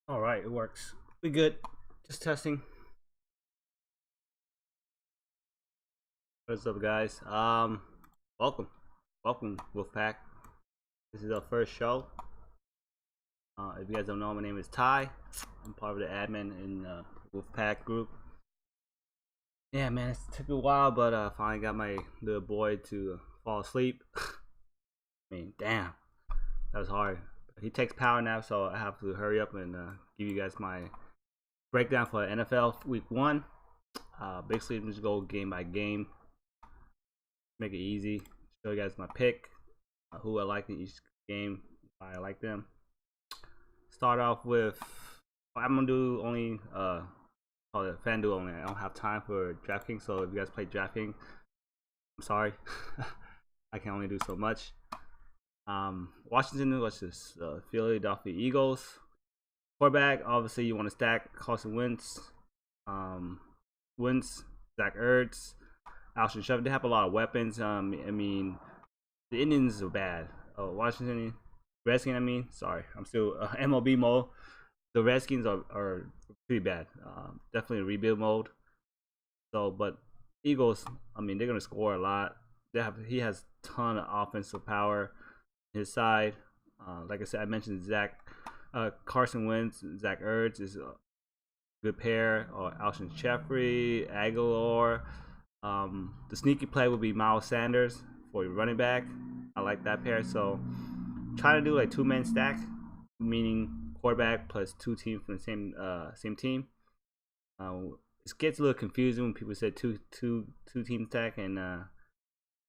All right, it works. We good. Just testing. What's up, guys? Welcome, welcome, Wolfpack. This is our first show. If you guys don't know, my name is Ty. I'm part of the admin in Wolfpack group. Yeah, man, it took a while, but finally got my little boy to fall asleep. I mean, damn, that was hard. He takes power nap, so I have to hurry up and give you guys my breakdown for NFL Week 1. Basically, just go game by game, make it easy. Show you guys my pick, who I like in each game, why I like them. Start off with I'm gonna do only call it Fanduel only. I don't have time for DraftKings, so if you guys play DraftKings, I'm sorry. I can only do so much. Washington versus Philadelphia Eagles. Quarterback, obviously you want to stack Carson Wentz, Zach Ertz, Alshon Jeffery. They have a lot of weapons. I mean, the Indians are bad. Washington Redskins. I mean, sorry, I'm still MLB mode. The Redskins are pretty bad. Definitely a rebuild mode. So, but Eagles, I mean, they're gonna score a lot. He has a ton of offensive power on his side. Like I said, I mentioned Carson Wentz, Zach Ertz is a good pair, or Alshon Jeffery, Aguilar. The sneaky play would be Miles Sanders for your running back. I like that pair. So try to do like two-man stack, meaning quarterback plus two teams from the same team. It gets a little confusing when people say two team stack and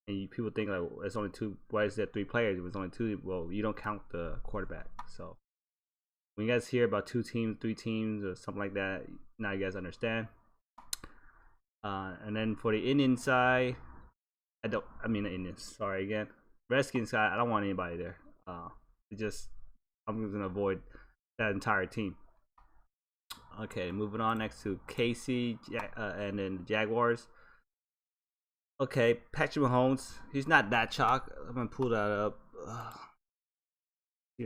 people think like it's only two. Why is there three players? It was only two. Well, you don't count the quarterback. So when you guys hear about two teams, three teams, or something like that, now you guys understand. And then for the Indian side, I mean the Indians. Sorry again. Redskins side, I don't want anybody there. I'm just gonna avoid that entire team. Okay, moving on next to KC and then the Jaguars. Okay, Patrick Mahomes. He's not that chalk. I'm gonna pull that up.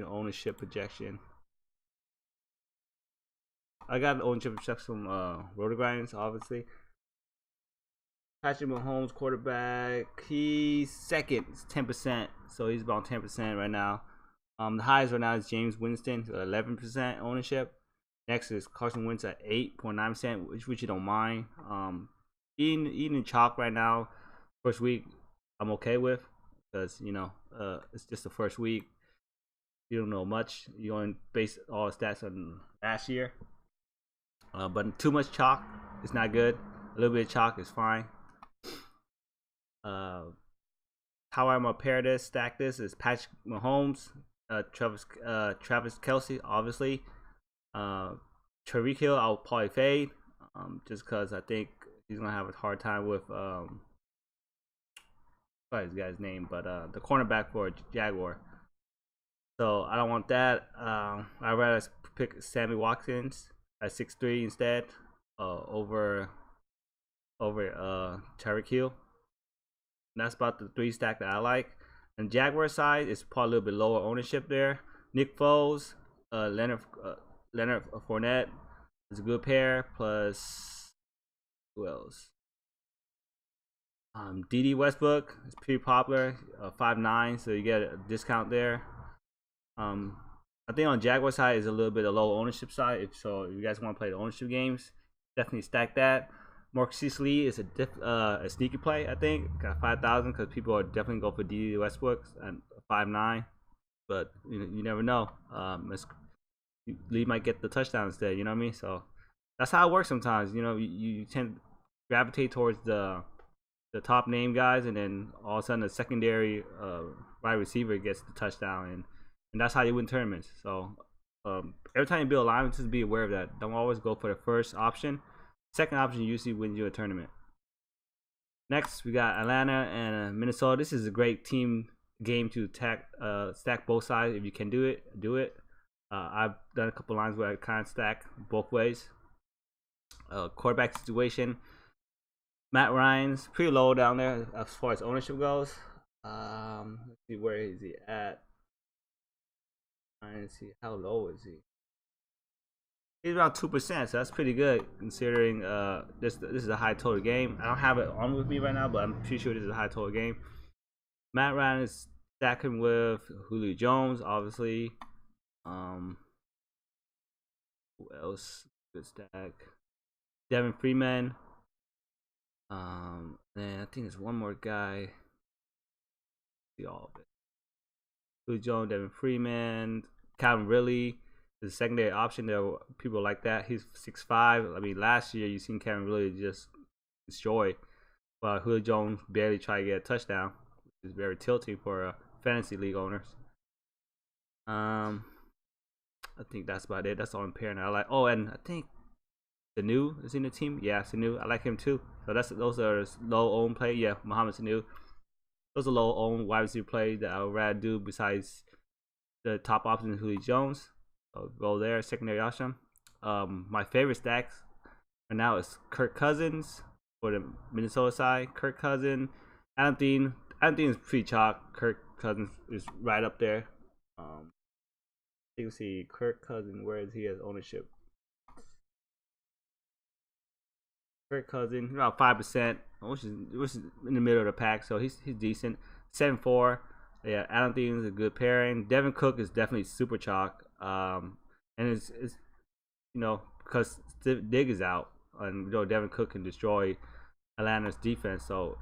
Ownership projection. I got an ownership projection from Rotogrinds, obviously. Patrick Mahomes, quarterback. He's second. It's 10%. So he's about 10% right now. The highest right now is James Winston, 11% ownership. Next is Carson Wentz at 8.9%, which you don't mind. Eating chalk right now, first week, I'm okay with because it's just the first week. You don't know much. You only base all the stats on last year. But too much chalk is not good. A little bit of chalk is fine. How I'm gonna pair this, stack this is Patrick Mahomes, Travis Kelsey, obviously. Tyreek Hill, I'll probably fade, just because I think he's gonna have a hard time with what is his guy's name, but the cornerback for Jaguar. So I don't want that. I'd rather pick Sammy Watkins at 6'3" instead, over Tyreek Hill. And that's about the three stack that I like. And Jaguar side is probably a little bit lower ownership there. Nick Foles, Leonard Fournette is a good pair. Plus, who else? DD Westbrook is pretty popular, 5'9", so you get a discount there. I think on Jaguar side is a little bit of low ownership side. If you guys want to play the ownership games, definitely stack that. Marquise Lee is a sneaky play. I think got 5,000 because people are definitely go for DD Westbrook at 5'9", but you never know. Lee might get the touchdown instead. You know what I mean? So that's how it works sometimes. You tend to gravitate towards the top name guys, and then all of a sudden the secondary wide receiver gets the touchdown, and that's how you win tournaments. So every time you build a line, just be aware of that. Don't always go for the first option. Second option usually wins you a tournament. Next, we got Atlanta and Minnesota. This is a great team game to stack both sides. If you can do it, do it. I've done a couple lines where I kind of stack both ways. Quarterback situation. Matt Ryan's pretty low down there as far as ownership goes. Let's see, where is he at? Let's see, how low is he? He's around 2%, so that's pretty good considering this is a high total game. I don't have it on with me right now, but I'm pretty sure this is a high total game. Matt Ryan is stacking with Julio Jones, obviously. Who else? Good stack. Devin Freeman. And I think there's one more guy. See all of it. Julio Jones, Devin Freeman, Calvin Ridley is a secondary option. There are people like that. He's 6'5". I mean, last year you seen Calvin Ridley just destroy, but Julio Jones barely try to get a touchdown, which is very tilting for fantasy league owners. I think that's about it. That's all I'm pairing. I like. Oh, and I think Sanu is in the team. Yeah, Sanu. I like him too. So those are low owned play. Yeah, Mohamed Sanu. Those are low owned wide receiver play that I would rather do besides the top option Julio Jones. So go there, secondary option. My favorite stacks right now is Kirk Cousins for the Minnesota side. Kirk Cousins, Adam Thielen. Adam Thielen is pretty chalk. Kirk Cousins is right up there. You can see Kirk Cousins. Where is he as ownership? Kirk Cousins about 5%, which is in the middle of the pack, so he's decent. 7-4. Yeah, Adam Thielen is a good pairing. Devin Cook is definitely super chalk. And it's because Dig is out, and Devin Cook can destroy Atlanta's defense, so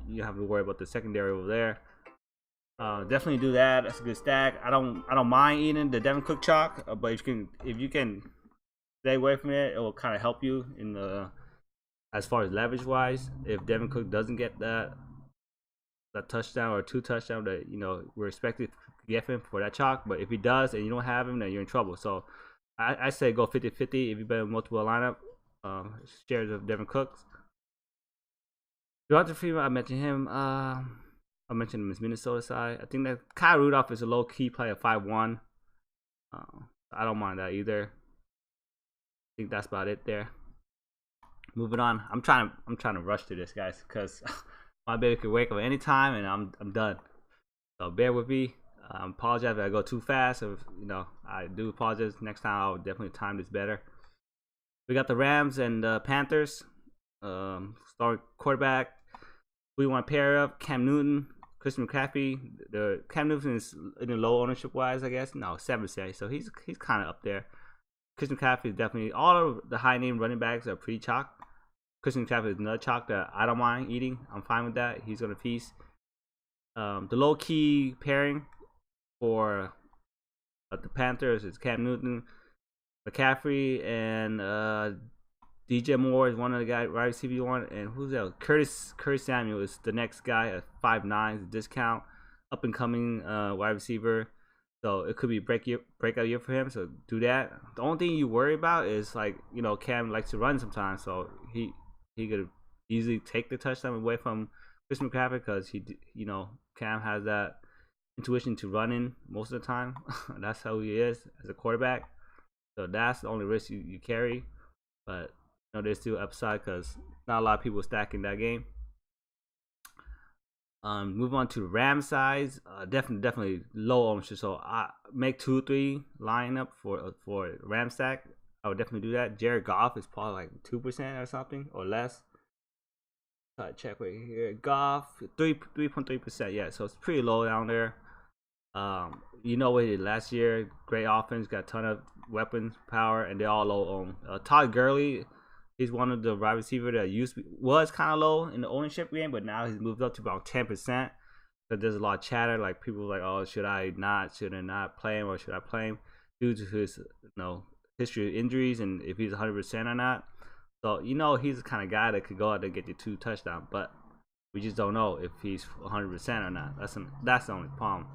you have to worry about the secondary over there. Definitely do that. That's a good stack. I don't mind eating the Devin Cook chalk, but if you can stay away from it, it will kind of help you in the as far as leverage wise. If Devin Cook doesn't get that touchdown or 2 touchdowns that we're expected to get him for that chalk, but if he does and you don't have him, then you're in trouble. So I say go 50-50 if you bet multiple lineup shares of Devin Cooks. Devonta Freeman, I mentioned him. I mentioned his Minnesota side. I think that Kyle Rudolph is a low key play at 5-1. I don't mind that either. I think that's about it there. Moving on. I'm trying to rush to this, guys, because my baby could wake up at any time and I'm done. So bear with me. I apologize if I go too fast. Or, I do apologize. Next time I'll definitely time this better. We got the Rams and Panthers. Start quarterback. We want to pair up Cam Newton, Christian McCaffrey. The Cam Newton is in the low ownership wise, I guess. No, 7%. So he's kind of up there. Christian McCaffrey is definitely, all of the high name running backs are pretty chalk. Christian McCaffrey is another chalk that I don't mind eating. I'm fine with that. He's gonna feast. The low key pairing for the Panthers is Cam Newton, McCaffrey, and DJ Moore is one of the guys wide receiver you want. And who's that? Curtis Samuel is the next guy at 5'9", discount, up and coming wide receiver. So it could be breakout year for him. So do that. The only thing you worry about is Cam likes to run sometimes, so he could easily take the touchdown away from Chris McCaffrey because Cam has that intuition to run in most of the time. That's how he is as a quarterback. So that's the only risk you carry. But there's still upside because not a lot of people stacking that game. Move on to the Ram size. Definitely low ownership. So I make 2-3 lineup for Ram stack. I would definitely do that. Jared Goff is probably like 2% or something or less. Check right here. Goff 3.3%. Yeah, so it's pretty low down there. What he did last year. Great offense, got a ton of weapons, power, and they're all low owned. Todd Gurley. He's one of the wide receiver that was kind of low in the ownership game, but now he's moved up to about 10%. So there's a lot of chatter, like people like, oh, should I not play him, or should I play him due to his history of injuries and if he's 100% or not. So he's the kind of guy that could go out there and get you 2 touchdowns, but we just don't know if he's 100% or not. That's the only problem.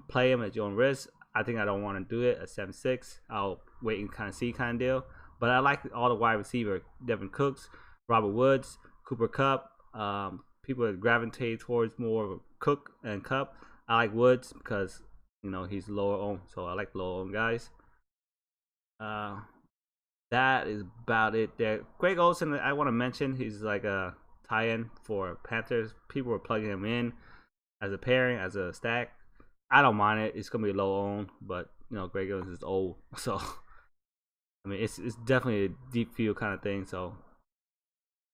Play him at your own risk. I think I don't want to do it at 7-6. I'll wait and kind of see kind of deal. But I like all the wide receiver, Devin Cooks, Robert Woods, Cooper Kupp. People that gravitate towards more Cook and Kupp. I like Woods because he's lower owned, so I like lower owned guys. That is about it there. Greg Olsen, I want to mention, he's like a tie-in for Panthers. People were plugging him in as a pairing, as a stack. I don't mind it. It's gonna be low owned, but Greg Olsen is old, so I mean, it's definitely a deep field kind of thing. So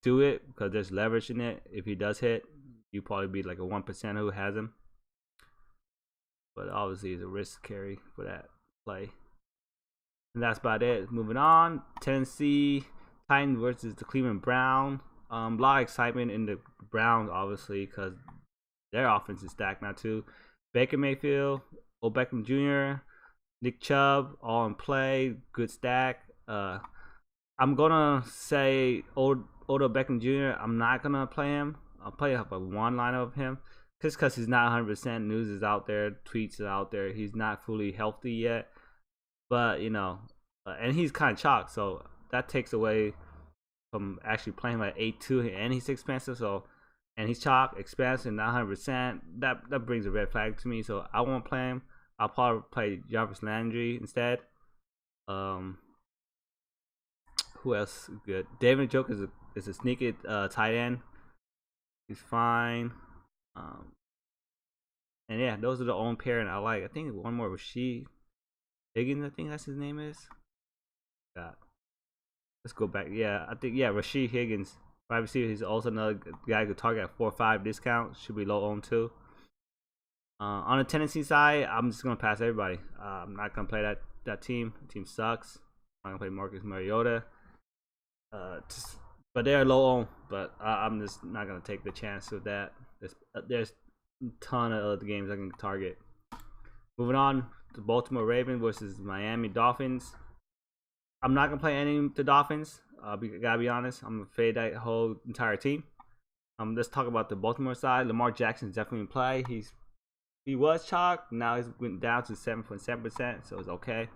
do it because there's leverage in it. If he does hit, you probably be like a 1% who has him. But obviously, it's a risk carry for that play. And that's about it. Moving on, Tennessee Titans versus the Cleveland Browns. A lot of excitement in the Browns, obviously, because their offense is stacked now too. Baker Mayfield, Odell Beckham Jr., Nick Chubb, all in play. Good stack. I'm gonna say Odell Beckham Jr. I'm not gonna play him. I'll play up a one lineup of him, just because he's not 100%. News is out there, tweets are out there. He's not fully healthy yet, but and he's kind of chalk, so that takes away from actually playing like 8-2, and he's expensive. So, and he's chalk, expensive, not 100%. That brings a red flag to me. So I won't play him. I'll probably play Jarvis Landry instead. Who else is good? David Njoku is a sneaky tight end. He's fine. And yeah, those are the only pair and I like. I think one more was Higgins. I think that's his name is. Yeah. Let's go back. Yeah, I think Rashid Higgins. Wide receiver. He's also another guy who could target at 4 or 5 discount. Should be low owned too. On the Tennessee side, I'm just gonna pass everybody. I'm not gonna play that team. The team sucks. I'm gonna play Marcus Mariota. But they're low owned. But I'm just not gonna take the chance with that. There's a ton of other games I can target. Moving on to Baltimore Ravens versus Miami Dolphins. I'm not gonna play any of the Dolphins. Gotta be honest. I'm gonna fade that whole entire team. Let's talk about the Baltimore side. Lamar Jackson's definitely in play. He was chalk. Now he's went down to 7.7%, so it's okay.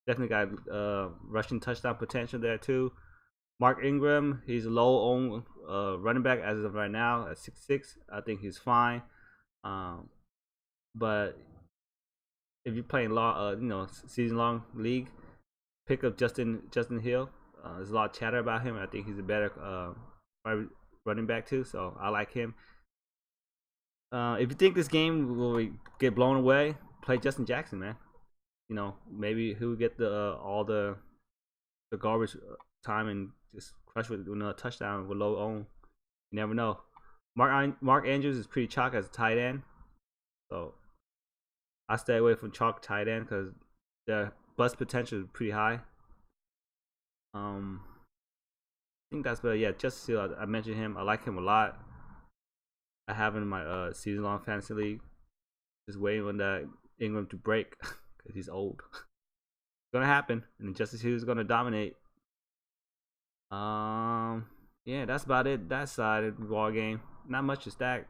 Definitely got rushing touchdown potential there too. Mark Ingram, he's low on running back as of right now at 6'6". I think he's fine. But if you're playing season long league, pick up Justin Hill. There's a lot of chatter about him. I think he's a better running back too, so I like him. If you think this game will get blown away, play Justin Jackson, man. Maybe he'll get all the garbage time and just crush with another touchdown with low own. You never know. Mark Andrews is pretty chalk as a tight end, so I stay away from chalk tight end because their bust potential is pretty high. I think that's better. Yeah, Justice Hill. I mentioned him. I like him a lot. I have him in my season-long fantasy league. Just waiting on that Ingram to break because he's old. It's gonna happen, and Justice Hill is gonna dominate. Yeah, that's about it. That side of the ball game. Not much to stack.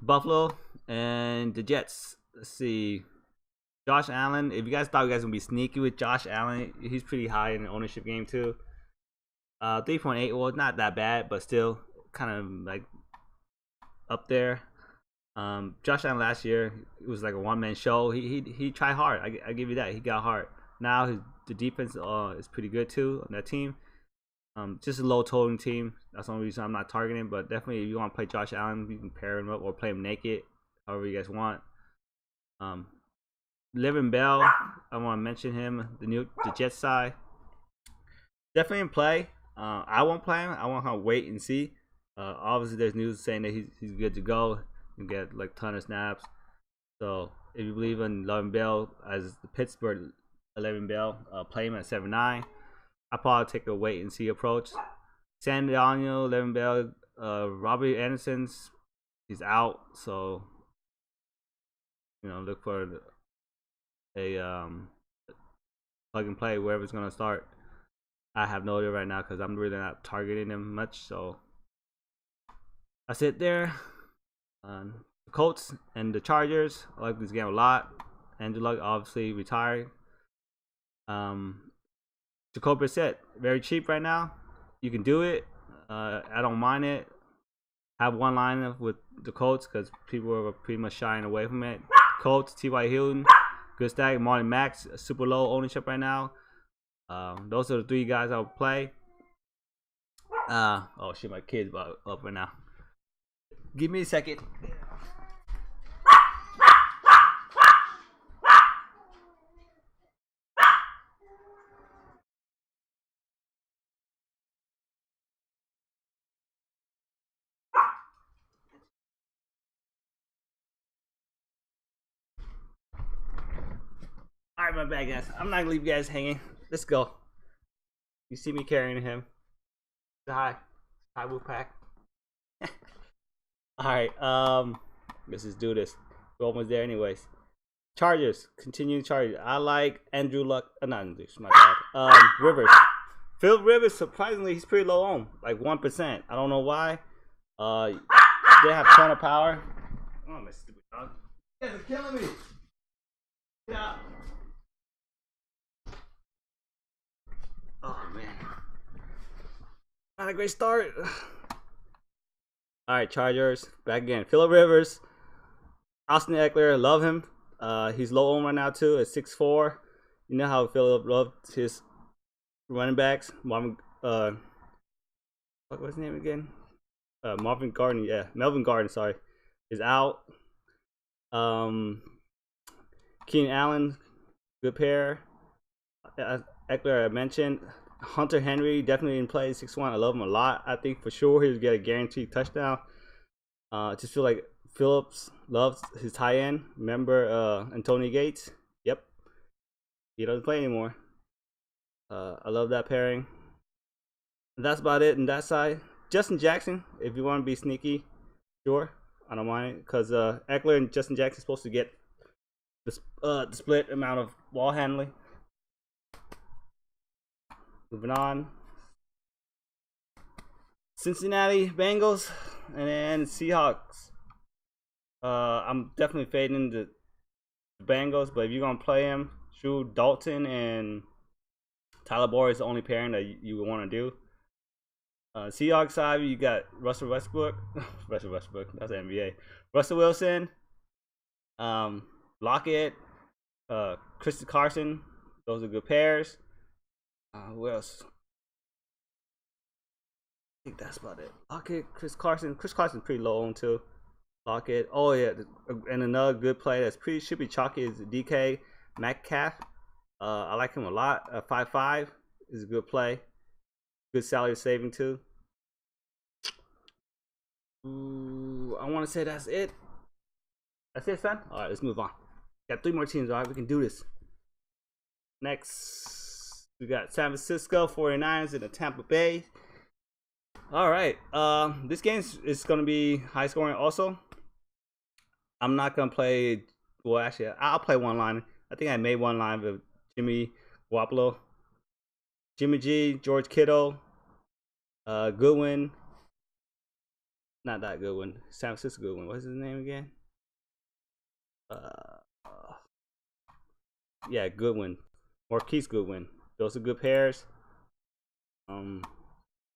Buffalo and the Jets. Let's see. Josh Allen. If you guys thought you guys would be sneaky with Josh Allen, he's pretty high in the ownership game too. 3.8. Well, not that bad, but still kind of like up there. Josh Allen last year, it was like a one-man show. He tried hard. I give you that. He got hard. Now the defense is pretty good too on that team. Just a low total team. That's the only reason I'm not targeting. But definitely, if you want to play Josh Allen, you can pair him up or play him naked, however you guys want. Le'Veon Bell, I want to mention him. The Jets side, definitely in play. I won't play him. I want to wait and see. Obviously, there's news saying that he's good to go. You get like ton of snaps. So if you believe in Le'Veon Bell as the Pittsburgh Le'Veon Bell, play him at 7.9. I probably take a wait and see approach. San Daniel, Le'Veon Bell, Robbie Anderson's he's out, so look for a plug and play wherever it's gonna start. I have no idea right now because I'm really not targeting him much, so that's it there. The Colts and the Chargers. I like this game a lot. Andrew Luck obviously retired. Jacoby Brissett, very cheap right now. You can do it. I don't mind it. Have one lineup with the Colts because people are pretty much shying away from it. Colts, T.Y. Hilton, good stack. Marlon Max, super low ownership right now. Those are the 3 guys I would play. Oh shit, my kid's up right now. Give me a second. All right, my bad, guys. I'm not gonna leave you guys hanging. Let's go. You see me carrying him. Hi, Wolfpack. All right, let's just do this. We're almost there, anyways. Chargers, continue Chargers. I like Andrew Luck. Not Andrew, my bad. Rivers. Phil Rivers, surprisingly, he's pretty low on, like 1%. I don't know why. They have a ton of power. Oh, my stupid dog. You guys are killing me. Get out. Oh, man. Not a great start. All right, Chargers. Back again. Phillip Rivers. Austin Eckler. Love him. He's low on right now, too, at 6'4". You know how Phillip loved his running backs. Marvin, what's his name again? Melvin Gordon, sorry, is out. Keenan Allen, good pair. Eckler, I mentioned. Hunter Henry, definitely in play, 6'1". I love him a lot. I think for sure he'll get a guaranteed touchdown. Just feel like Phillips loves his high end. Remember Antonio Gates? Yep. He doesn't play anymore. I love that pairing. And that's about it on that side. Justin Jackson, if you want to be sneaky, sure. I don't mind it. Because Eckler and Justin Jackson are supposed to get the split amount of ball handling. Moving on. Cincinnati Bengals and then Seahawks. I'm definitely fading the Bengals, but if you're going to play them, shoot, Dalton and Tyler Boyd is the only pairing that you would want to do. Seahawks side, you got Russell Westbrook. Russell Westbrook, that's the NBA. Russell Wilson, Lockett, Chris Carson. Those are good pairs. Who else? I think that's about it. Lockett, Chris Carson. Chris Carson's pretty low on too. Lockett. Oh yeah, and another good play that's should be chalky is DK Metcalf. I like him a lot. 5'5" is a good play. Good salary saving too. Ooh, I want to say that's it. That's it, son. All right, let's move on. Got 3 more teams. All right, we can do this. Next, we got San Francisco 49ers and the Tampa Bay. All right, this game is going to be high scoring also. I'm not going to play, well, actually, I'll play one line. I think I made one line with Jimmy Garoppolo, Jimmy G, George Kittle, Goodwin. Not that Goodwin. San Francisco Goodwin. What's his name again? Yeah, Goodwin. Marquise Goodwin. Those are good pairs. And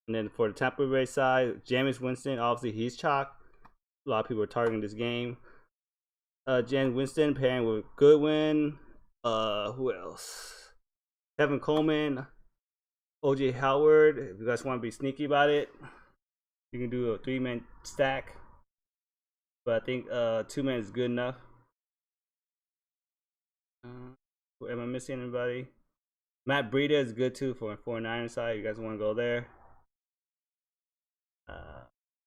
then for the Tampa Bay side, Jameis Winston, obviously he's chalk. A lot of people are targeting this game. Jameis Winston pairing with Goodwin. Who else? Kevin Coleman, OJ Howard. If you guys want to be sneaky about it, you can do a 3-man stack. But I think 2-man is good enough. Am I missing anybody? Matt Breida is good too for a 49ers side. You guys want to go there?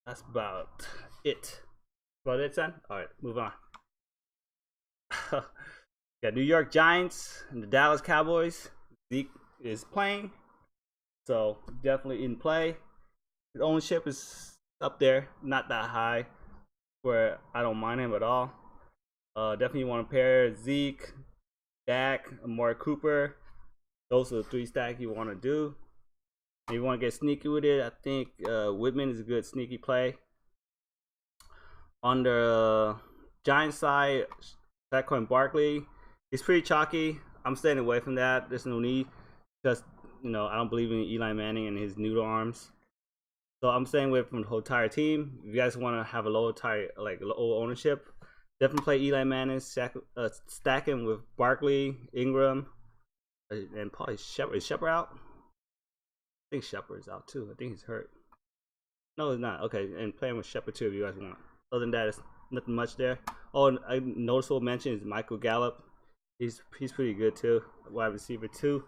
That's about it. About it, son? Alright, move on. Got New York Giants and the Dallas Cowboys. Zeke is playing, so definitely in play. His ownership is up there, not that high, where I don't mind him at all. Definitely want to pair Zeke, Dak, Amari Cooper. Those are the 3 stacks you want to do. If you want to get sneaky with it, I think Whitman is a good sneaky play. On the Giants side, Saquon Barkley, he's pretty chalky. I'm staying away from that. There's no need, because I don't believe in Eli Manning and his noodle arms. So I'm staying away from the whole entire team. If you guys want to have a low ownership, definitely play Eli Manning, stack him with Barkley, Ingram, and probably Shepard. Is Shepard out? I think Shepard is out too. I think he's hurt. No, he's not. Okay, and playing with Shepard too if you guys want. Other than that, it's nothing much there. Oh, and a noticeable mention is Michael Gallup. He's pretty good too. Wide receiver too.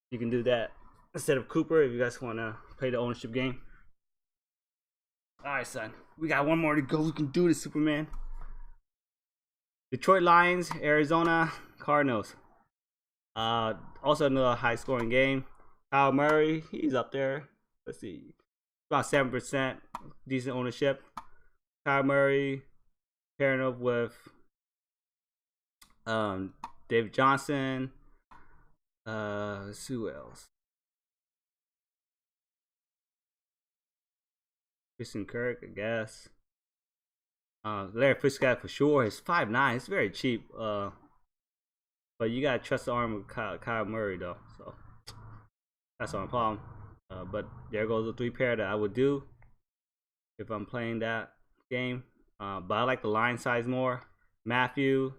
You can do that instead of Cooper if you guys want to play the ownership game. All right, son. We got 1 more to go. We can do this, Superman. Detroit Lions, Arizona Cardinals. Also another high scoring game. Kyle Murray, he's up there. Let's see, about 7%, decent ownership. Kyle Murray pairing up with David Johnson. Let's see who else. Christian Kirk, I guess. Larry Fitzgerald for sure. He's 5'9". It's very cheap. But you gotta trust the arm of Kyle Murray though. So that's not a problem. But there goes the 3 pair that I would do if I'm playing that game. But I like the line size more. Matthew,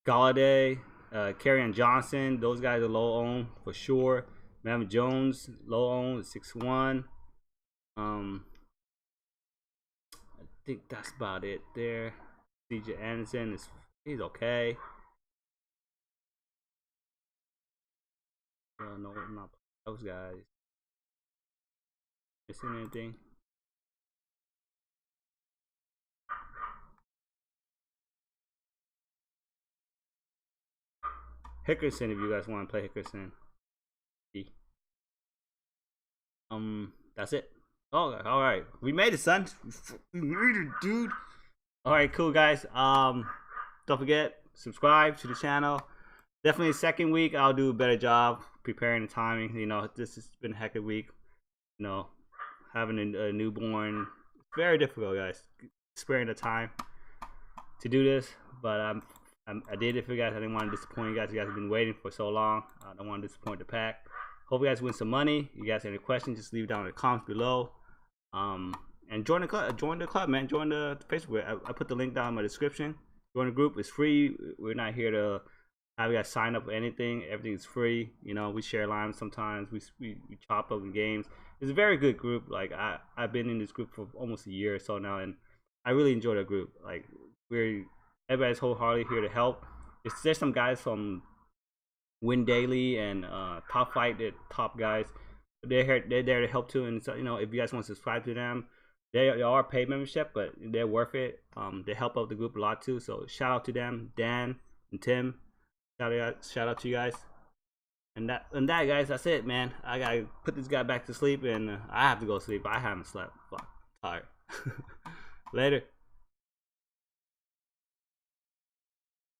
Galladay, Kerryon Johnson, those guys are low owned for sure. Matt Jones, low owned, 6'1". I think that's about it there. CJ Anderson he's okay. No, I'm not those guys. Missing anything? Hickerson, if you guys want to play Hickerson. That's it. Oh, all right. We made it, son. We made it, dude. All right, cool, guys. Don't forget, subscribe to the channel. Definitely second week, I'll do a better job preparing the timing. You know, this has been a heck of a week. You know, having a newborn, it's very difficult, guys. Sparing the time to do this, but I did it for you guys. I didn't want to disappoint you guys. You guys have been waiting for so long. I don't want to disappoint the pack. Hope you guys win some money. You guys have any questions, just leave it down in the comments below. And join the club, man. Join the Facebook. I put the link down in my description. Join the group. It's free. We're not here to have you guys sign up for anything. Everything is free. You know, we share lines sometimes. We chop up in games. It's a very good group. Like I've been in this group for almost a year or so now, and I really enjoy the group. Like everybody's wholeheartedly here to help. There's some guys from Win Daily and Top Fight, the top guys. They're there to help too. And so, you know, if you guys want to subscribe to them, they are paid membership, but they're worth it. They help out the group a lot too. So shout out to them, Dan and Tim. Shout out to you guys. And that guys, that's it, man. I gotta put this guy back to sleep, and I have to go sleep. I haven't slept. Fuck, tired. Later.